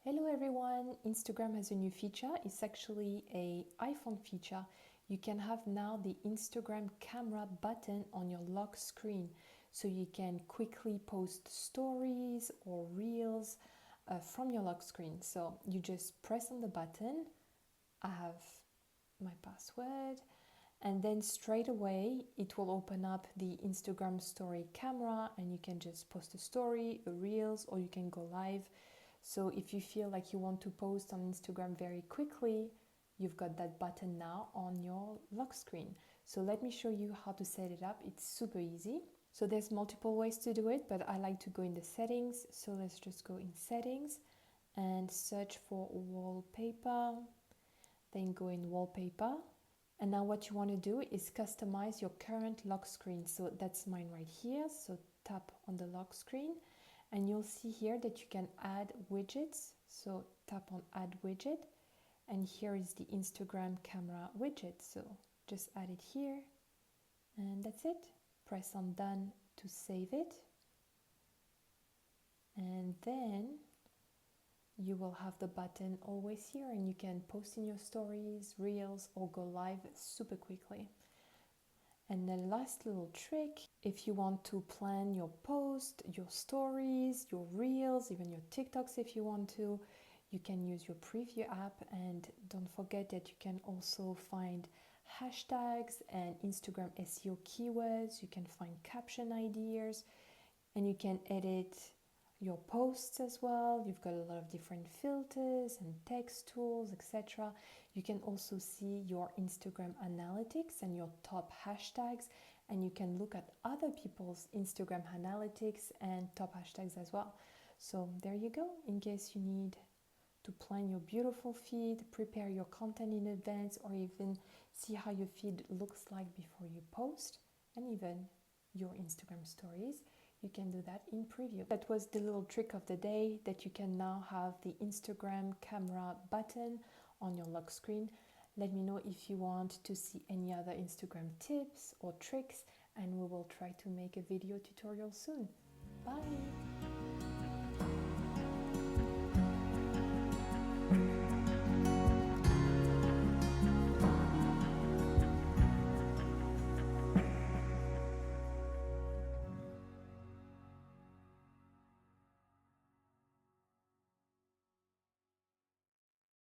Hello everyone, Instagram has a new feature. It's actually a iPhone feature. You can have now the Instagram camera button on your lock screen, so you can quickly post stories or reels from your lock screen. So you just press on the button. I have my password, and then straight away it will open up the Instagram story camera and you can just post a story, a reels, or you can go live. So if you feel like you want to post on Instagram very quickly, you've got that button now on your lock screen. So let me show you how to set it up. It's super easy. So there's multiple ways to do it, but I like to go in the settings. So let's just go in settings and search for wallpaper, then go in wallpaper. And now what you want to do is customize your current lock screen. So that's mine right here. So tap on the lock screen and you'll see here that you can add widgets. So tap on add widget and here is the Instagram camera widget. So just add it here and that's it. Press on done to save it. And then you will have the button always here and you can post in your stories, reels, or go live super quickly. And the last little trick, if you want to plan your post, your stories, your reels, even your TikToks if you want to, you can use your preview app. And don't forget that you can also find hashtags and Instagram SEO keywords. You can find caption ideas and you can edit your posts as well. You've got a lot of different filters and text tools, etc. You can also see your Instagram analytics and your top hashtags, and you can look at other people's Instagram analytics and top hashtags as well. So there you go, in case you need to plan your beautiful feed, prepare your content in advance, or even see how your feed looks like before you post, and even your Instagram stories. You can do that in preview. That was the little trick of the day, that you can now have the Instagram camera button on your lock screen. Let me know if you want to see any other Instagram tips or tricks, and we will try to make a video tutorial soon. Bye!